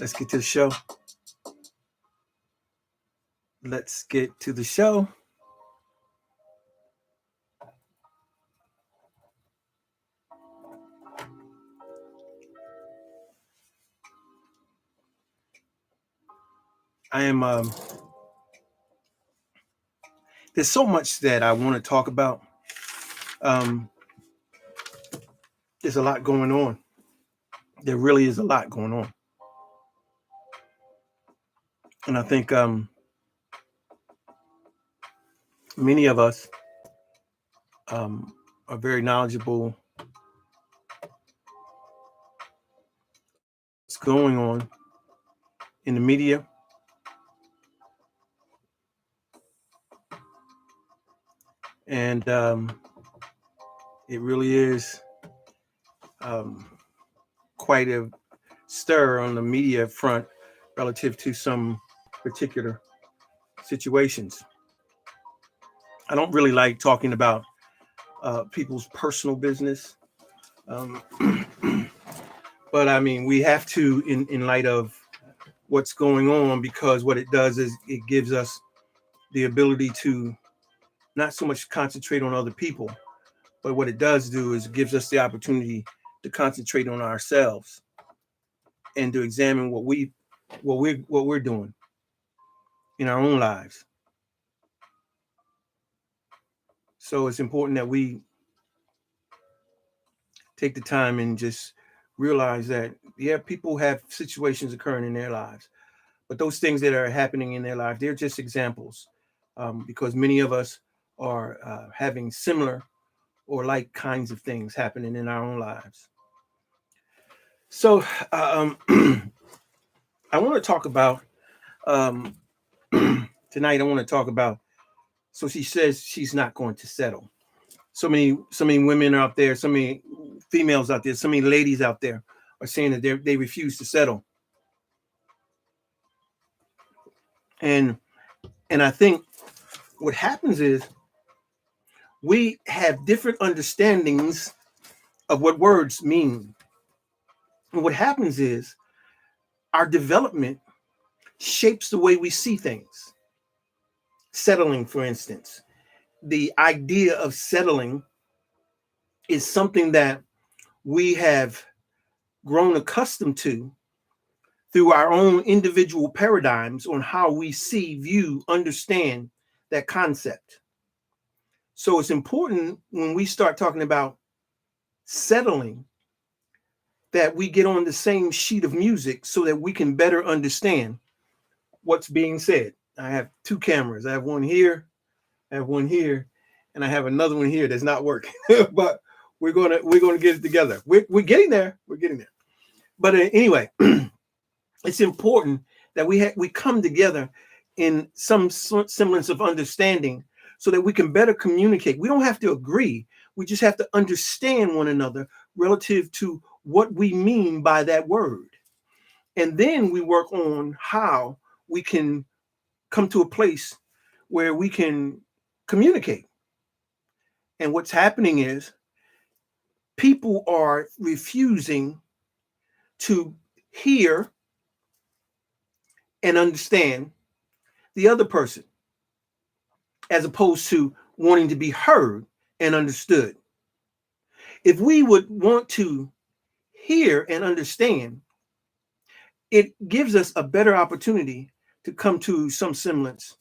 Let's get to the show. Let's get to the show. I am there's so much that I want to talk about. There's a lot going on. There really is a lot going on. And I think many of us are very knowledgeable what's going on in the media. And it really is quite a stir on the media front relative to some particular situations. I don't really like talking about people's personal business. But I mean, we have to in light of what's going on, because what it does is it gives us the ability to not so much concentrate on other people, but what it does do is it gives us the opportunity to concentrate on ourselves and to examine what we're doing in our own lives. So it's important that we take the time and just realize that, yeah, people have situations occurring in their lives, but those things that are happening in their life, they're just examples, because many of us are having similar or like kinds of things happening in our own lives. So I want to talk about tonight. I want to talk about. So she says she's not going to settle. So many women are out there. So many females out there. So many ladies out there are saying that they refuse to settle. And I think what happens is we have different understandings of what words mean. And what happens is our development shapes the way we see things. Settling, for instance, the idea of settling is something that we have grown accustomed to through our own individual paradigms on how we see, view, understand that concept. So it's important when we start talking about settling that we get on the same sheet of music so that we can better understand what's being said. I have two cameras. I have one here, I have one here, and I have another one here that's not working. But we're gonna get it together. We're getting there. We're getting there. But anyway, it's important that we come together in some semblance of understanding so that we can better communicate. We don't have to agree. We just have to understand one another relative to what we mean by that word. And then we work on how we can come to a place where we can communicate. And what's happening is people are refusing to hear and understand the other person, as opposed to wanting to be heard and understood. If we would want to hear and understand, it gives us a better opportunity to come to some semblance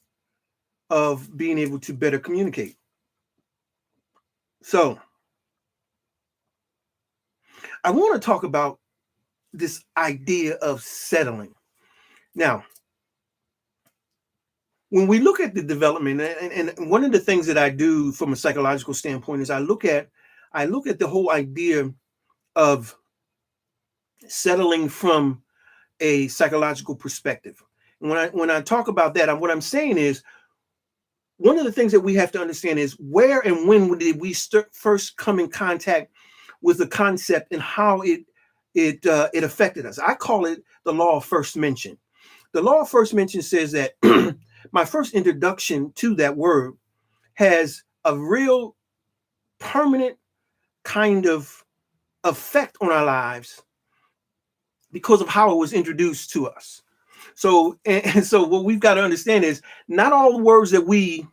of being able to better communicate. So I want to talk about this idea of settling. Now, when we look at the development, and one of the things that I do from a psychological standpoint is I look at the whole idea of settling from a psychological perspective. And when I talk about that, what I'm saying is one of the things that we have to understand is where and when did we first come in contact with the concept and how it affected us. I call it the law of first mention. The law of first mention says that my first introduction to that word has a real permanent kind of effect on our lives because of how it was introduced to us. So, and so what we've got to understand is not all the words that we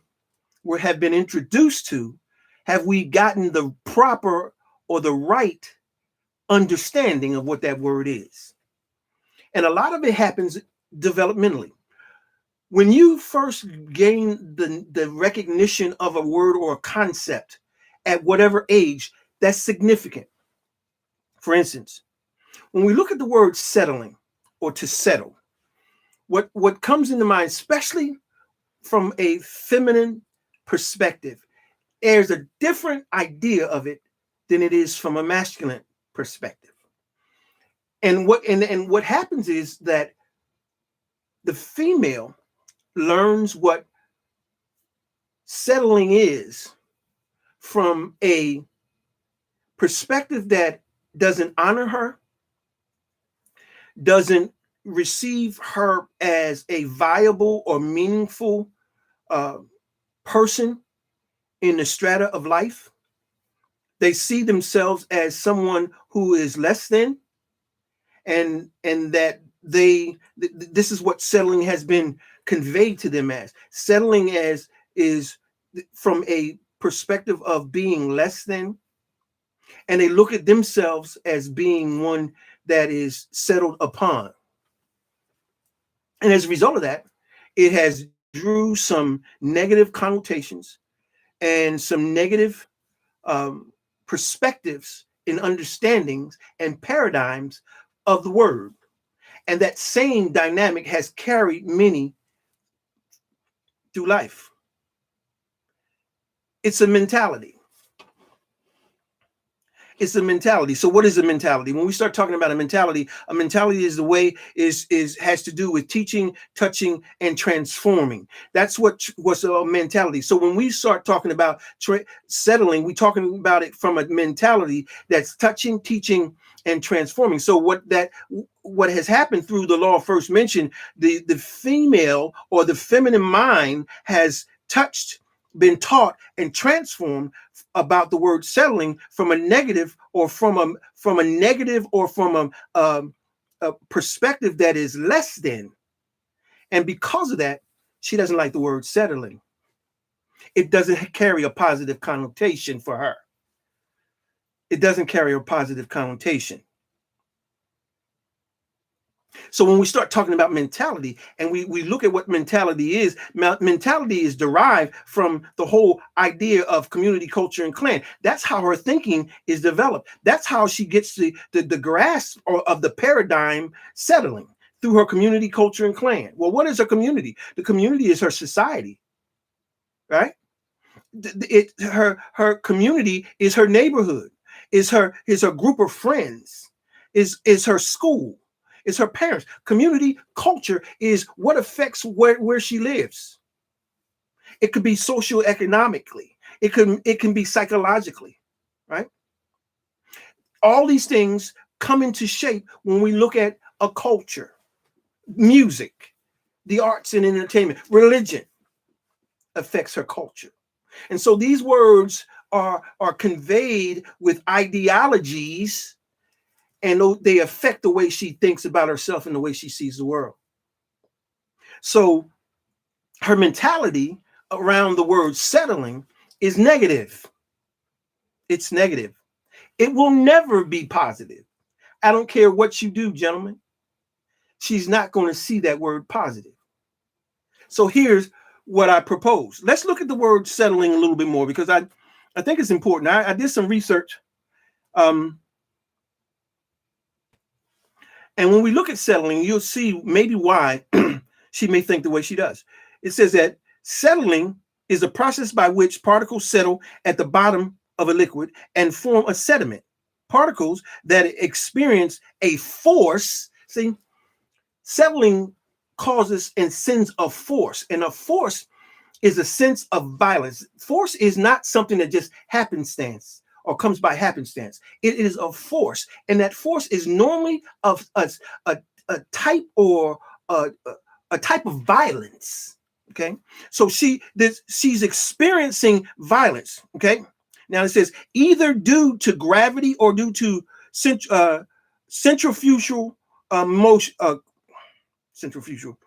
have been introduced to have we gotten the proper or the right understanding of what that word is. And a lot of it happens developmentally. When you first gain the recognition of a word or a concept at whatever age, that's significant. For instance, when we look at the word settling or to settle, what comes into mind, especially from a feminine perspective, there's a different idea of it than it is from a masculine perspective. And what happens is that the female learns what settling is from a perspective that doesn't honor her, doesn't receive her as a viable or meaningful person in the strata of life. They see themselves as someone who is less than, and that this is what settling has been conveyed to them as. Settling as is from a perspective of being less than, and they look at themselves as being one that is settled upon. And as a result of that, it has drew some negative connotations and some negative perspectives and understandings and paradigms of the word. And that same dynamic has carried many through life. It's a mentality. It's a mentality. So what is a mentality? When we start talking about a mentality is the way has to do with teaching, touching, and transforming. That's what's a mentality. So when we start talking about settling, we're talking about it from a mentality that's touching, teaching, and transforming. So what has happened through the law first mentioned, the female or the feminine mind has been taught and transformed about the word settling from a negative or from a perspective that is less than. And because of that, she doesn't like the word settling. It doesn't carry a positive connotation for her. It doesn't carry a positive connotation. So when we start talking about mentality and we look at what mentality is derived from the whole idea of community, culture, and clan. That's how her thinking is developed. That's how she gets the grasp of the paradigm settling, through her community, culture, and clan. Well, what is her community? The community is her society, right? Her community is her neighborhood, is her group of friends, is her school. It's her parents. Community, culture is what affects where she lives. It could be socioeconomically. It can be psychologically, right? All these things come into shape when we look at a culture, music, the arts and entertainment, religion affects her culture. And so these words are conveyed with ideologies, and they affect the way she thinks about herself and the way she sees the world. So her mentality around the word settling is negative. It's negative. It will never be positive. I don't care what you do, gentlemen. She's not going to see that word positive. So here's what I propose. Let's look at the word settling a little bit more, because I think it's important. I did some research. And when we look at settling, you'll see maybe why she may think the way she does. It says that settling is a process by which particles settle at the bottom of a liquid and form a sediment. Particles that experience a force. See, settling causes and sends a force, and a force is a sense of violence. Force is not something that just happenstance or comes by happenstance. It is a force, and that force is normally of a type or a type of violence. Okay, so she's experiencing violence. Okay, now it says either due to gravity or due to centrifugal motion, centrifugal,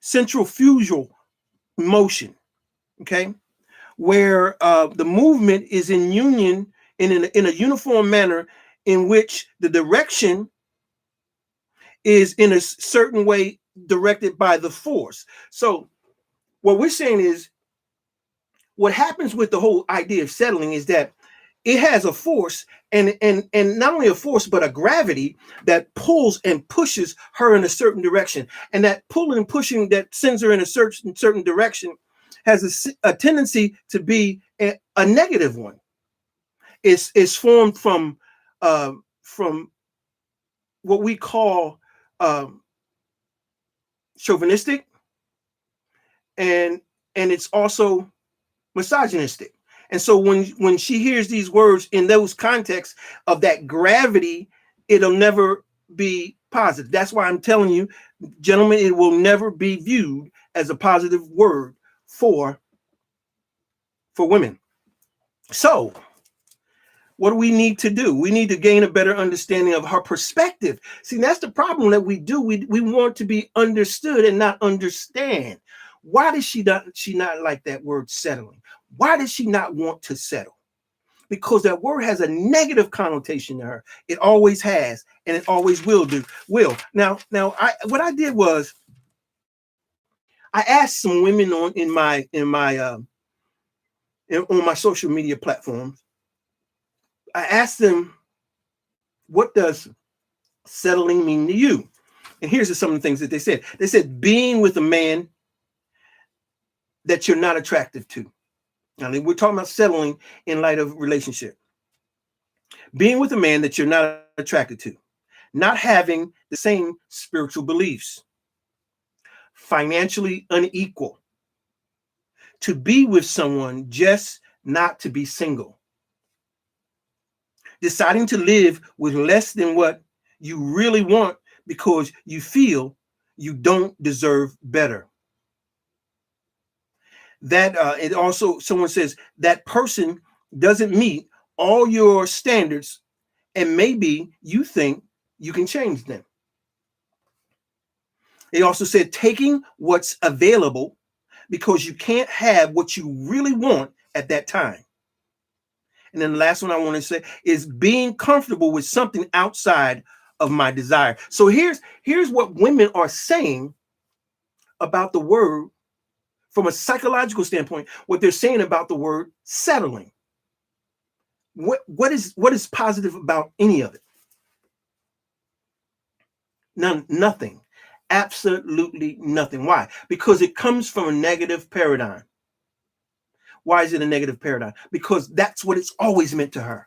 centrifugal motion. Okay, where the movement is in union in a uniform manner, in which the direction is in a certain way directed by the force. So what we're saying is, what happens with the whole idea of settling is that it has a force, and not only a force but a gravity that pulls and pushes her in a certain direction, and that pulling and pushing that sends her in a certain direction has a tendency to be a negative one. It's formed from what we call chauvinistic, and it's also misogynistic. And so when she hears these words in those contexts of that gravity, it'll never be positive. That's why I'm telling you, gentlemen, it will never be viewed as a positive word for women. So what do we need to do? We need to gain a better understanding of her perspective. See, that's the problem that we do. We want to be understood and not understand. Why does she not like that word settling? Why does she not want to settle? Because that word has a negative connotation to her. It always has, and it always will. Now, what I did was I asked some women on my social media platforms. I asked them, what does settling mean to you? And here's some of the things that they said. They said, being with a man that you're not attractive to. Now, we're talking about settling in light of relationship. Being with a man that you're not attracted to. Not having the same spiritual beliefs. Financially unequal. To be with someone just not to be single. Deciding to live with less than what you really want because you feel you don't deserve better. That it also, someone says that person doesn't meet all your standards, and maybe you think you can change them. They also said taking what's available because you can't have what you really want at that time. And then the last one I want to say is being comfortable with something outside of my desire. So here's what women are saying about the word from a psychological standpoint, what they're saying about the word settling. What is positive about any of it? Nothing. Absolutely nothing. Why? Because it comes from a negative paradigm. Why is it a negative paradigm? Because that's what it's always meant to her.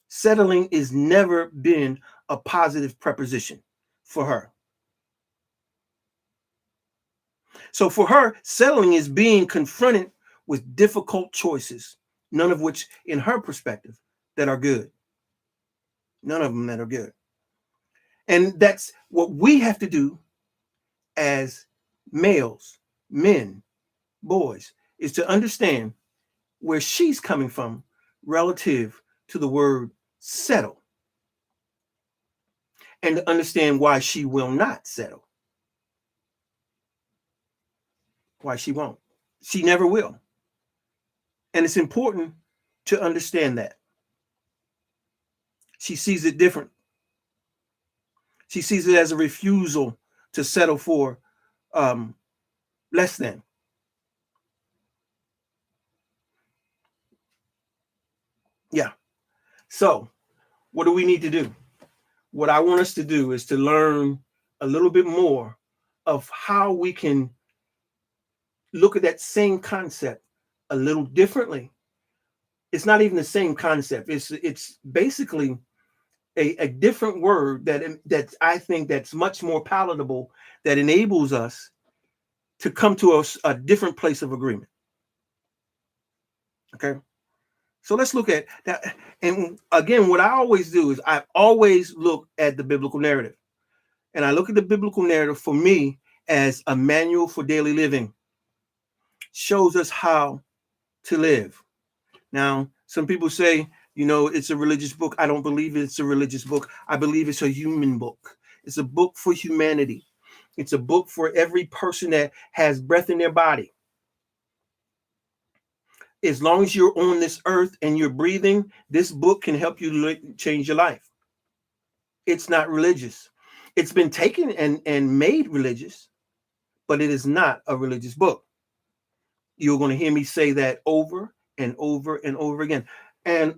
Settling has never been a positive preposition for her. So for her, settling is being confronted with difficult choices, none of which, in her perspective, that are good. None of them that are good. And that's what we have to do as males, men, boys, is to understand where she's coming from relative to the word settle, and to understand why she will not settle. Why she won't. She never will. And it's important to understand that. She sees it different. She sees it as a refusal to settle for less than. Yeah. So what do we need to do? What I want us to do is to learn a little bit more of how we can look at that same concept a little differently. It's not even the same concept. It's basically a different word that I think that's much more palatable, that enables us to come to a different place of agreement. Okay. So let's look at that. And again, what I always do is I always look at the biblical narrative. And I look at the biblical narrative for me as a manual for daily living. Shows us how to live. Now, some people say You know, it's a religious book. I don't believe it's a religious book. I believe it's a human book. It's a book for humanity. It's a book for every person that has breath in their body. As long as you're on this earth and you're breathing, this book can help you change your life. It's not religious. It's been taken and made religious, but it is not a religious book. You're going to hear me say that over and over and over again. And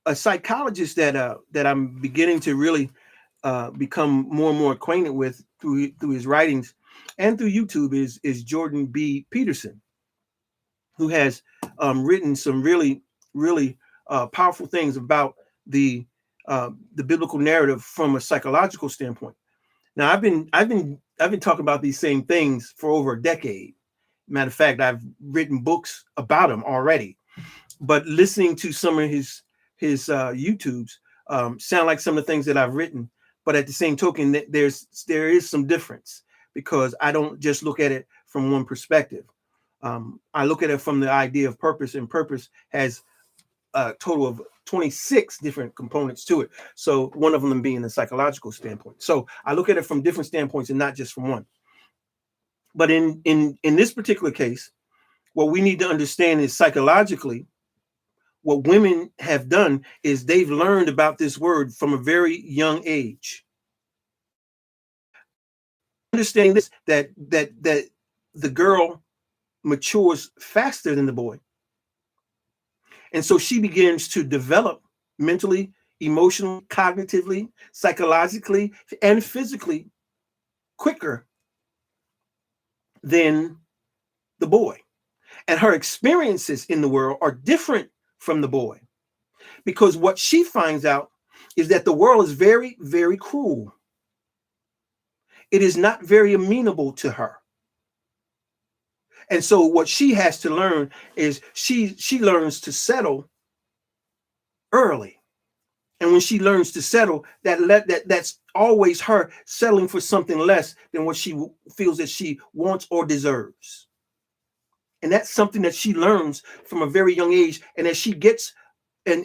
a psychologist that I'm beginning to really become more and more acquainted with through his writings and through YouTube is Jordan B. Peterson, who has written some really powerful things about the biblical narrative from a psychological standpoint. Now, I've been talking about these same things for over a decade. Matter of fact, I've written books about him already. But listening to some of his YouTubes sound like some of the things that I've written. But at the same token, there is some difference, because I don't just look at it from one perspective. I look at it from the idea of purpose, and purpose has a total of 26 different components to it. So one of them being the psychological standpoint. So I look at it from different standpoints and not just from one. But in this particular case, what we need to understand is psychologically, what women have done is they've learned about this word from a very young age. Understanding this, that the girl matures faster than the boy. And so she begins to develop mentally, emotionally, cognitively, psychologically, and physically quicker than the boy. And her experiences in the world are different from the boy, because what she finds out is that the world is very, very cruel. It is not very amenable to her. And so what she has to learn is she learns to settle early. And when she learns to settle, that's always her settling for something less than what she feels that she wants or deserves. And that's something that she learns from a very young age, and as she gets and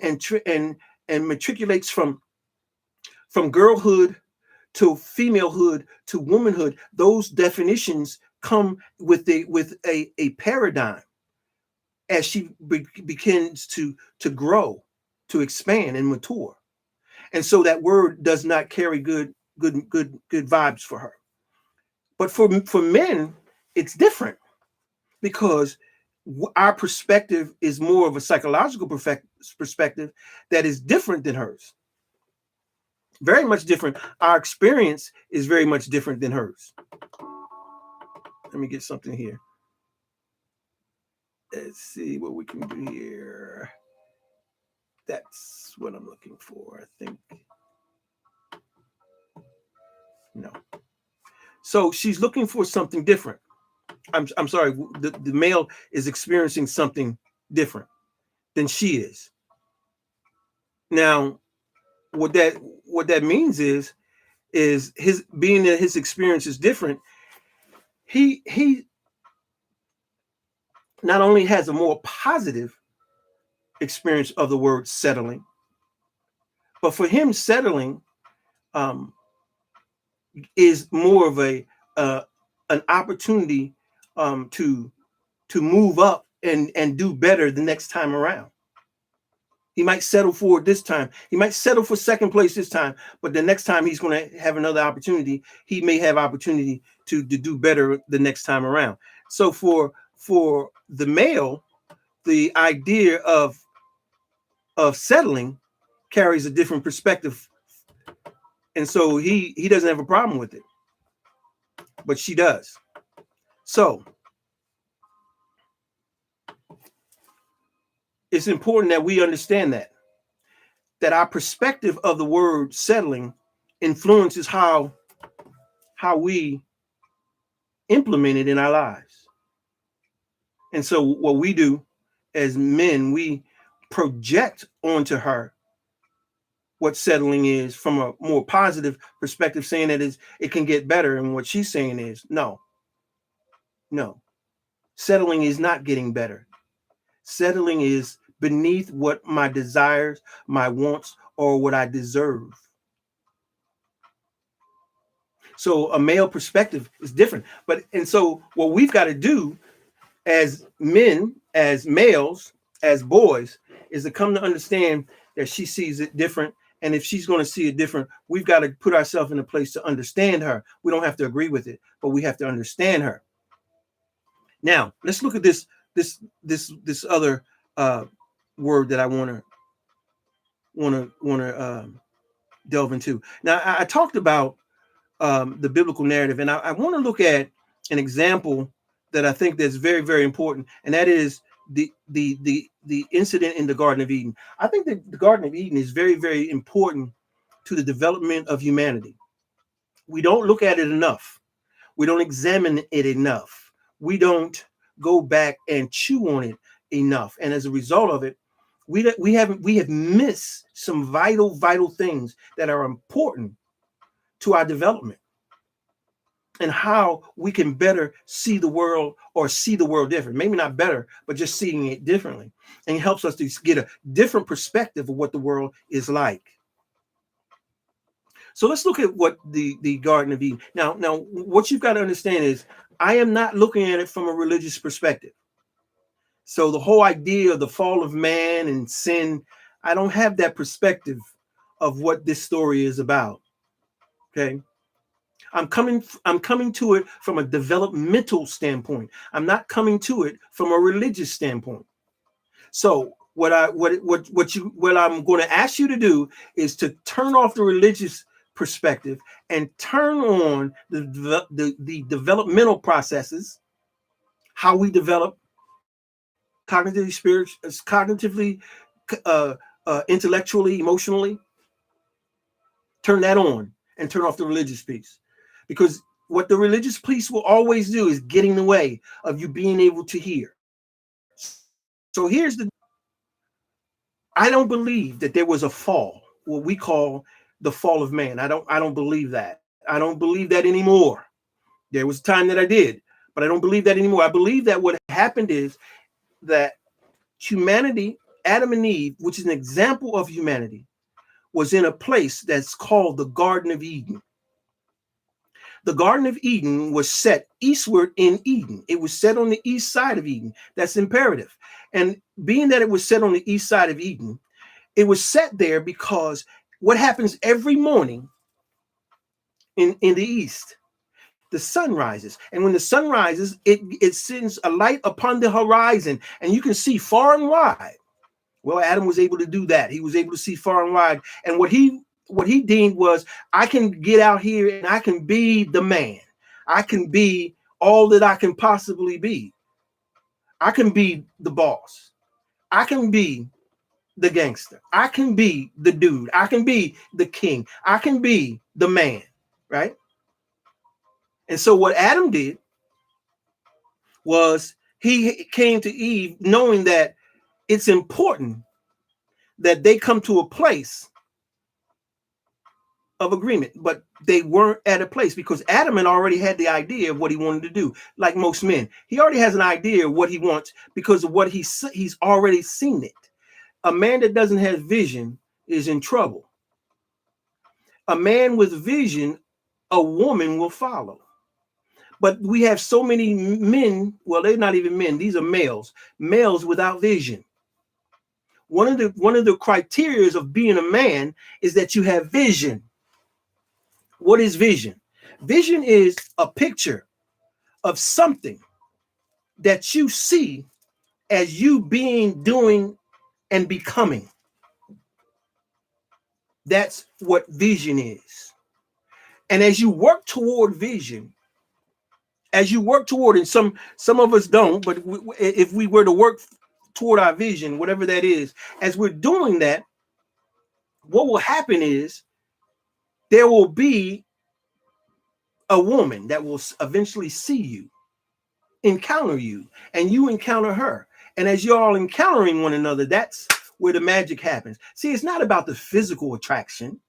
matriculates from girlhood to femalehood to womanhood, those definitions come with a paradigm as she begins to grow, to expand and mature. And so that word does not carry good vibes for her. But for men, it's different, because our perspective is more of a psychological perspective that is different than hers. Very much different. Our experience is very much different than hers. Let me get something here. Let's see what we can do here. That's what I'm looking for, I think. No. So she's looking for something different. I'm sorry. The male is experiencing something different than she is. Now, what that means is his being that his experience is different. He not only has a more positive experience of the word settling, but for him, settling is more of an opportunity to move up and do better the next time around. He might settle for it this time. He might settle for second place this time, but the next time he's going to have another opportunity. He may have opportunity to do better the next time around. So for the male, the idea of settling carries a different perspective, and so he doesn't have a problem with it, but she does. So it's important that we understand that our perspective of the word settling influences how we implement it in our lives. And so what we do as men, we project onto her what settling is from a more positive perspective, saying that it can get better. And what she's saying is, no, settling is not getting better. Settling is beneath what my desires, my wants, or what I deserve. So a male perspective is different. And so what we've got to do as men, as males, as boys, is to come to understand that she sees it different. And if she's going to see it different, we've got to put ourselves in a place to understand her. We don't have to agree with it, but we have to understand her. Now, let's look at this other word that I want to delve into. Now, I talked about the biblical narrative, and I want to look at an example that I think that's very, very important, and that is the incident in the Garden of Eden. I think that the Garden of Eden is very, very important to the development of humanity. We don't look at it enough. We don't examine it enough. We don't go back and chew on it enough. And as a result of it, we have missed some vital things that are important to our development and how we can better see the world, or see the world different. Maybe not better, but just seeing it differently. And it helps us to get a different perspective of what the world is like. So let's look at what the Garden of Eden. Now, what you've got to understand is I am not looking at it from a religious perspective. So the whole idea of the fall of man and sin, I don't have that perspective of what this story is about. Okay. I'm coming to it from a developmental standpoint. I'm not coming to it from a religious standpoint. So what I'm going to ask you to do is to turn off the religious perspective and turn on the developmental processes, how we develop cognitively, intellectually, emotionally. Turn that on and turn off the religious piece. Because what the religious piece will always do is get in the way of you being able to hear. So I don't believe that there was a fall, what we call the fall of man. I don't believe that. I don't believe that anymore. There was a time that I did, but I don't believe that anymore. I believe that what happened is that humanity, Adam and Eve, which is an example of humanity, was in a place that's called the Garden of Eden. The Garden of Eden was set eastward in Eden. It was set on the east side of Eden. That's imperative. And being that it was set on the east side of Eden, it was set there because what happens every morning in the east, the sun rises. And when the sun rises, it sends a light upon the horizon, and you can see far and wide. Well, Adam was able to do that. He was able to see far and wide. And what he deemed was, I can get out here and I can be the man. I can be all that I can possibly be. I can be the boss. I can be the gangster. I can be the dude. I can be the king. I can be the man, right? And so what Adam did was he came to Eve knowing that it's important that they come to a place of agreement, but they weren't at a place because Adam had already had the idea of what he wanted to do. Like most men, he already has an idea of what he wants because of what he's already seen it. A man that doesn't have vision is in trouble. A man with vision, a woman will follow. But we have so many men, well, they're not even men, these are males without vision. One of the criteria of being a man is that you have vision. What is vision? Vision is a picture of something that you see as you being, doing, and becoming. That's what vision is. And as you work toward vision, and some of us don't, but if we were to work toward our vision, whatever that is, as we're doing that, what will happen is there will be a woman that will eventually see you, encounter you, and you encounter her. And as you're all encountering one another, that's where the magic happens. See, it's not about the physical attraction.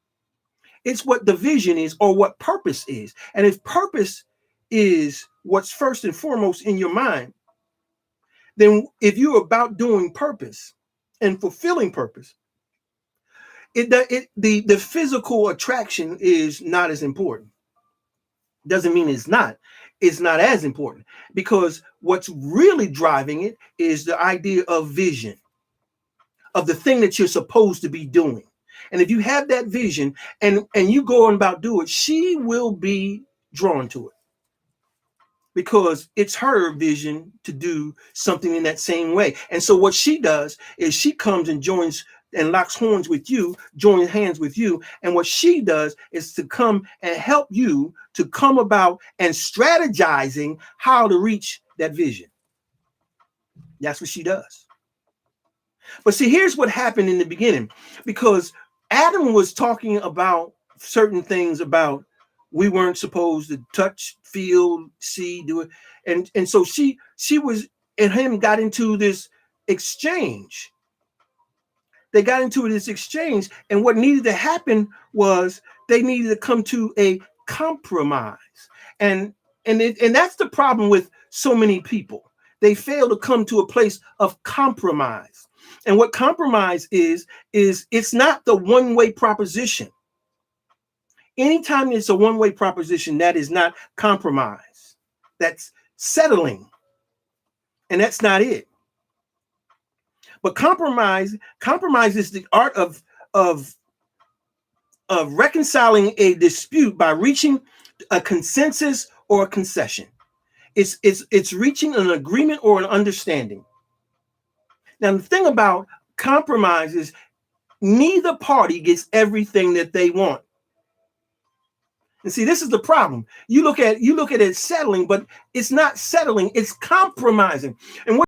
It's what the vision is, or what purpose is. And if purpose is what's first and foremost in your mind, then if you're about doing purpose and fulfilling purpose, the physical attraction is not as important. Doesn't mean it's not. It's not as important, because what's really driving it is the idea of vision, of the thing that you're supposed to be doing. And if you have that vision and you go on about do it, she will be drawn to it, because it's her vision to do something in that same way. And so what she does is she comes and joins and locks horns with you, joins hands with you. And what she does is to come and help you to come about and strategizing how to reach that vision. That's what she does. But see, here's what happened in the beginning, because Adam was talking about certain things about we weren't supposed to touch, feel, see, do it. And so she was, and him got into this exchange. They got into this exchange, and what needed to happen was they needed to come to a compromise. And that's the problem with so many people. They fail to come to a place of compromise. And what compromise is it's not the one-way proposition. Anytime it's a one-way proposition, that is not compromise. That's settling. And that's not it. But compromise is the art of reconciling a dispute by reaching a consensus or a concession. It's reaching an agreement or an understanding. Now, the thing about compromise is neither party gets everything that they want. And see, this is the problem. You look at it settling, but it's not settling, it's compromising. And what